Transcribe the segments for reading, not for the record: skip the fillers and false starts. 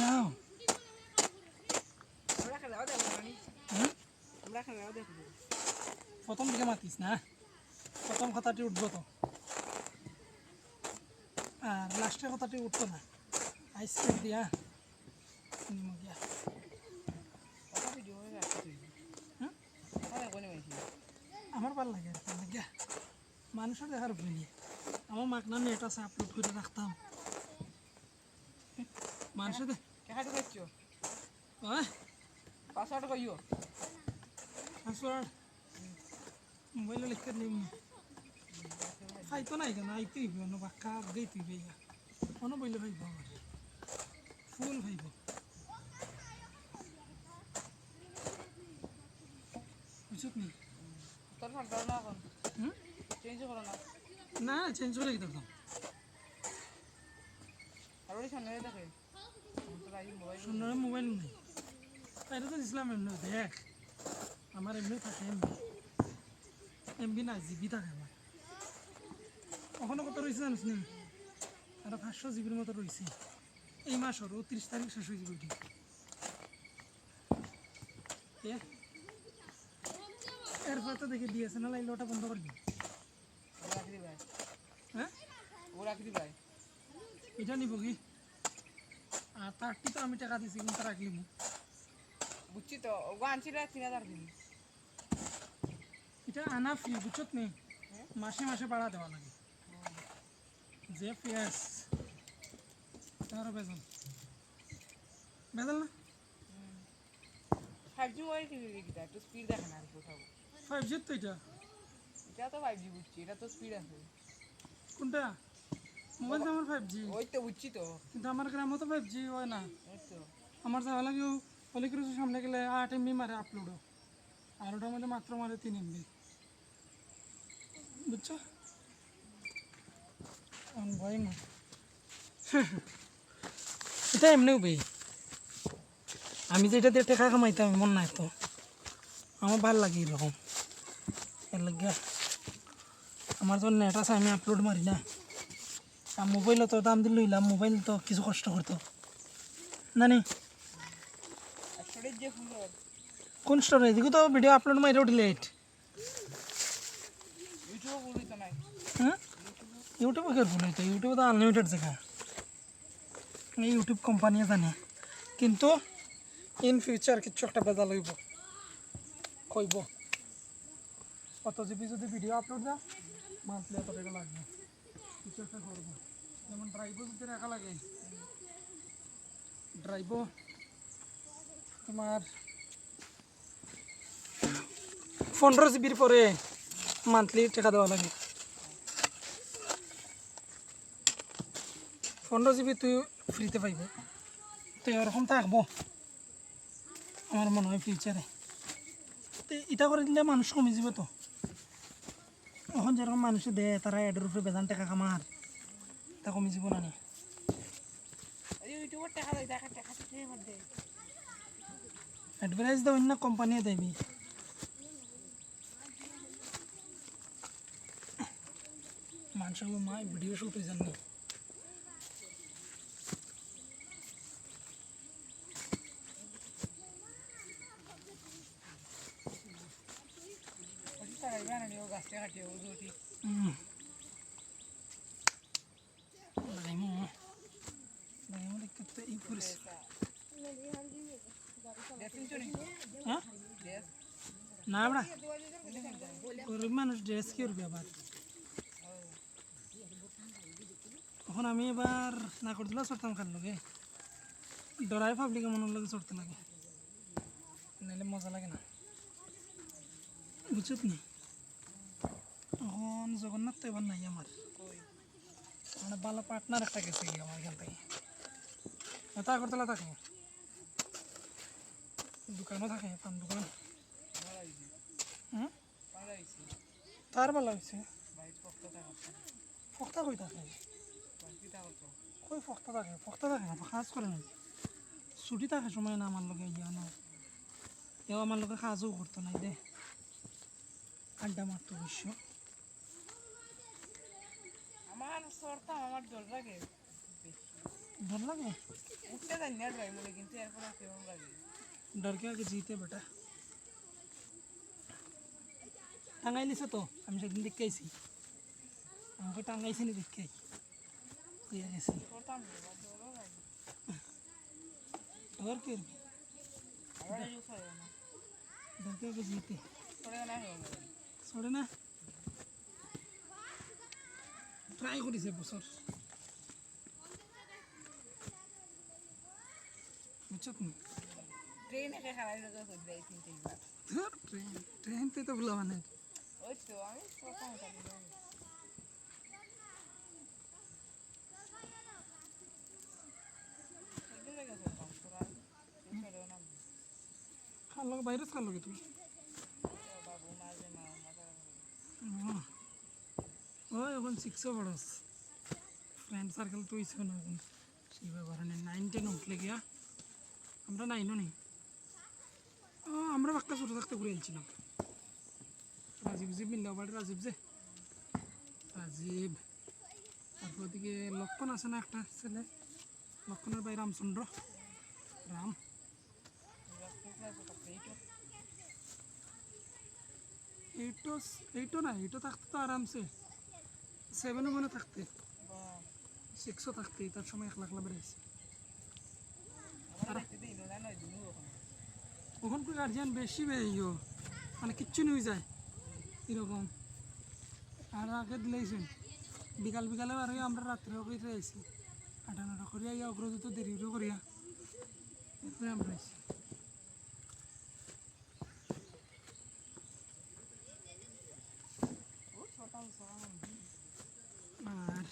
নাও প্রথম দিকে মাতিস না, প্রথম কথাটি উঠবো তো, আর লাস্টের কথাটি উঠতো না। আইসক্রিম দিয়া নিমো গিয়া আমার ভাল লাগে আর কি গিয়া মানুষের দেখার ভুলিয়ে আমার মাকনা নেট আছে আপলোড করে রাখতাম মানুষের পাসওয়ার্ড মোবাইলে লিখতে নিম ফাইতো নাই কেন আইতেই অন্য বাক্কা আগেই তুই বেগা অন্য বইলে ভাইব আমার ফুল ভাইব বুঝত নি না চেঞ্জ করে দিতাম সুন্দর মোবাইল নেই এটা তো দিছিলাম এমনি দেখ আমার এমনি থাকে এমবি না জিবি থাকে আমার কখনো কত রয়েছে জানিস নি আরো 500 জিবির মতো রয়েছে এই মাসের 30 তারিখ শেষ হয়ে যাবে এরপর তো দেখে দিয়েছে না লাইলে ওটা বন্ধ করে দিই হ্যাঁ এটা নিব কি আর তারটি তো আমি টাকা দিছি কিন্তু রাখলি বুঝছি তো ওগো আনছিল 3000 দিন এটা আনা ফ্রি বুঝছত নেই মাসে মাসে ভাড়া দেওয়া লাগে যে পেঁয়াজ তারও বেজাল বেজাল না 5G মোবাইল কিনবি কিটা একটু স্পিড দেখে না আর কোথাও 5G তো এটা তো 5G বুঝছি এটা তো স্পিড আছে কোনটা মোবাইল তো আমার 5G ওই তো বুঝছি তো কিন্তু আমার গ্রামে তো 5G হয় না ওই তো আমার যাওয়া লাগেও অনেক কিছু সামনে গেলে 8 MB মারে আপলোডও আর ওটার মধ্যে মাত্র মারে 3 MB বুঝছো ভয় না এটা এমনিও বে আমি যেটা দিয়ে টাকা কামাইতাম এমন নাই তো আমার ভালো লাগে এরকম এর লাগে আমার যখন নেট আছে আমি আপলোড মারি না আর মোবাইলও তো দাম দিল লইলাম মোবাইল তো কিছু কষ্ট করতো জানি স্টোরেজ যে সুন্দর কোন স্টোরেজ এদিকে তো ভিডিও আপলোড মারিও ডিলেট ইউটিউবে বলি তো নাই হ্যাঁ ইউটিউবে কেউ ভুল হইতো ইউটিউবে তো আনলিমিটেড জায়গা এই ইউটিউব কোম্পানি জানে কিন্তু ইন ফিউচার কিছু একটা বেজা লইব কইব কত জিবি যদি ভিডিও আপলোড দাও মান্থলি এত টাকা লাগবে কিছু একটা করবো যেমন ড্রাইভও যদি রাখা লাগে ড্রাইভও তোমার 15 জিবির পরে মান্থলি টাকা দেওয়া লাগে 15 জিবি তুই ফ্রিতে পাইব তো এরকম থাকবো আমার মনে হয় ফিউচারে তো এটা করে দিলে মানুষ কমে যাবে তো এখন যেরকম মানুষে দেয় তারা এডের উপরে বেজান টাকা কামার তা কমে যাব না ইউটিউবের টাকা দেয় টাকা টাকা থেকে দে অ্যাডভার্টাইজ দেয় অন্য কোম্পানি দেবি মানুষের মা ভিডিও শুট হয়ে যাননি টাকা ইবানা নিও গাছ টাকা কেউ জুটি লাগাইমো দেখতে তো এই পরিস্থিতি দেখুন চনি হ্যাঁ দেশ না আমরা গরিব মানুষ ড্রেস কি করবে আবার তখন আমি এবার না করে দিলে চড়তাম খার লগে ডরাই পাবলিকে মনের লগে চড়তে লাগে নাহলে মজা লাগে না বুঝছত নি এখন জগন্নাথ তো এবার নাই আমার মানে ভালো পার্টনার একটা গেছে কি আমার এখান থেকে তা করতেলা থাকে দোকানও থাকে পান দোকান হুম তার ভালো হয়েছে ফক্তা কই থাকে কই ফক্তা থাকে না তো কাজ করে না ছুটি থাকে সময় না আমার লগে ইয়া না এও আমার লগে কাজও করতো নাই দে আড্ডা মারতো অবশ্য আমার সরতাম আমার জল লাগে डर लगे উঠতে জানি না ড্রাই বলে কিন্তু এরপরে কেমন লাগে डर के आगे जीते बेटा टांगाई से तो हम सेदिन देख के आइसी हमको टांगाई से नहीं देख के ये ऐसे করতাম না ডরও লাগে डर के আবার ইউজ হয় না डर के आगे जीते পড়ে না হবে छोड़े ना ट्राई करिसे बसर बुझत नहीं ট্রেনে কে খারাপ লাগে কই দেই তিন তিনবার ट्रेन ट्रेन पे तो बुला माने ওই তো আমি প্রথম কথা বলি সেদিন লাগে করতাম তোরা ছেড়েও না खान लोग वायरस खा लोगे तुम বাবু মাঝে মা মাথা ও এখন শিখছো বড়স ফ্রেন্ড সার্কেল তো ইচ্ছে না এখন শিবা ঘরে 9-10 উঠলে গিয়া আমরা 9ও নেই আমরা বাক্কা ছোটো থাকতে ঘুরে এলছিলাম রাজীব মিল্লা বাড়ি রাজীব তারপর ওদিকে লক্ষণ আছে না একটা ছেলে লক্ষণের ভাই রামচন্দ্র রাম এইটো না এইটো থাকতে তো আরামসে 7ও মনে থাকতে 6ও থাকতে তার সময় 1 লাখ বেড়েছে ওখানকার গার্জিয়ান বেশি বেরিয়ে মানে কিচ্ছু নিয়ে যায় এরকম আর আগে দিলেইছেন বিকালে আর আমরা রাত্রেও করে আইছি 8-9 করিয়া ইয়া অগ্রদূত দেরিও করিয়া এরপরে আমরা আইছি আর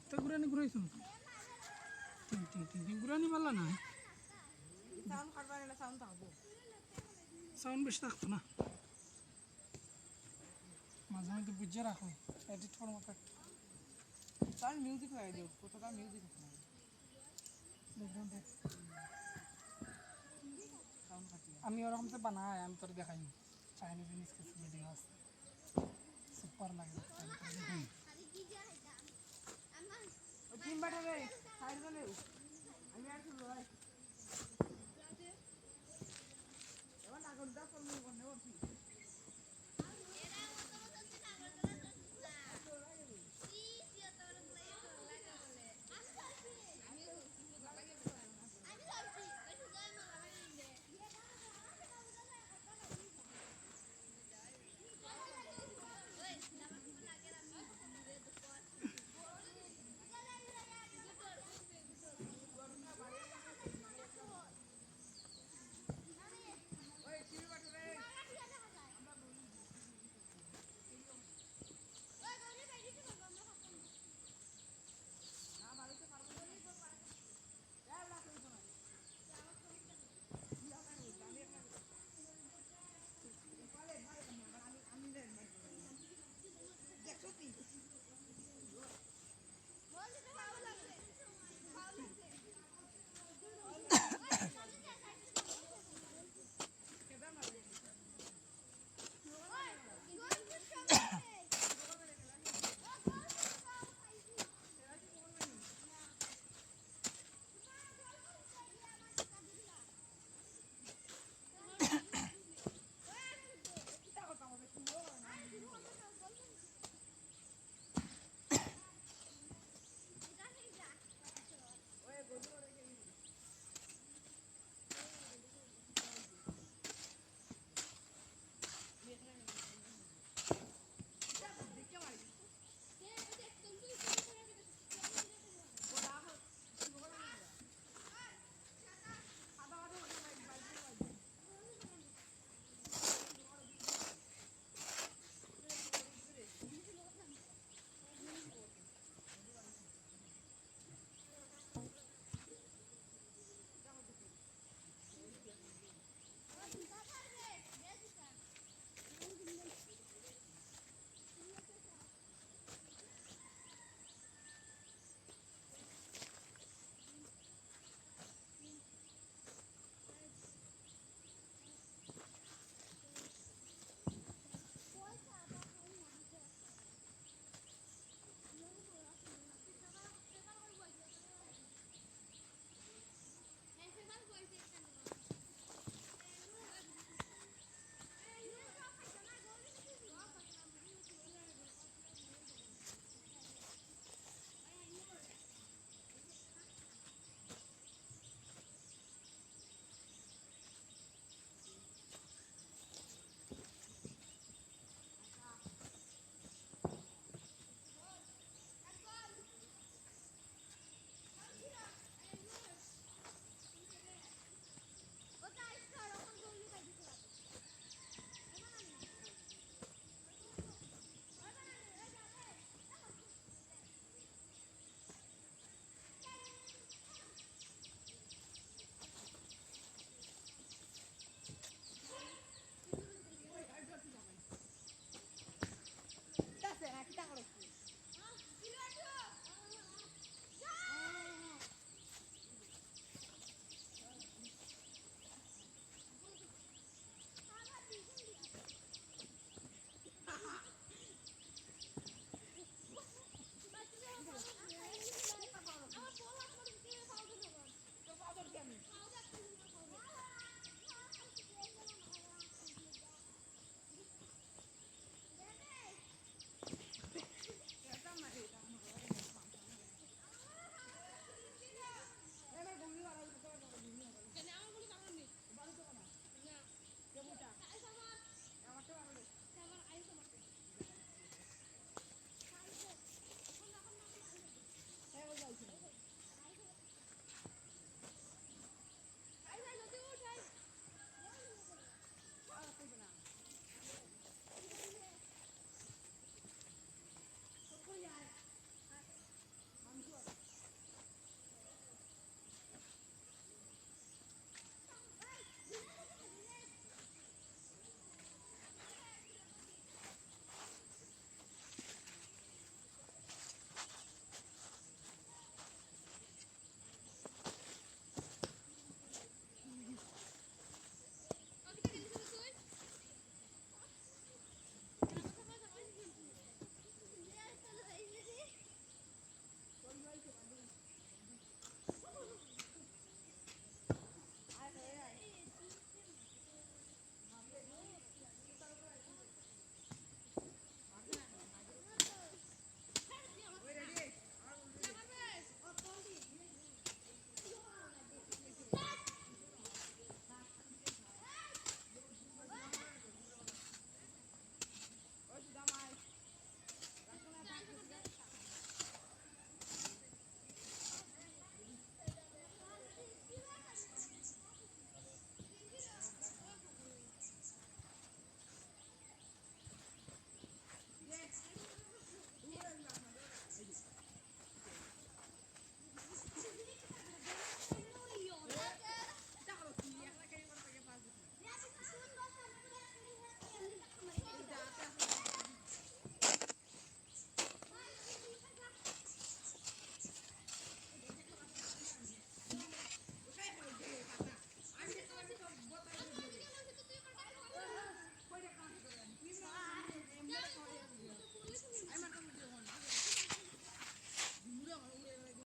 তো ঘুরাইছো ঘুরানি পারলা না সাউন্ড কাটবার না সাউন্ড থাকবো সাউন্ড বেশি থাকতো না মাঝে মধ্যে বুঝে রাখো এডিট করার মতো সাউন্ড মিউজিক লাগে দিও কতটা মিউজিক আছে দেখবেন দেখ সাউন্ড কাটি আমি ওরকম তো বানাই আমি তোর দেখাই চাইনিজ জিনিস কিছু ভিডিও আছে সুপার লাগে তিন বাটা রে সাইড বলে আমি আর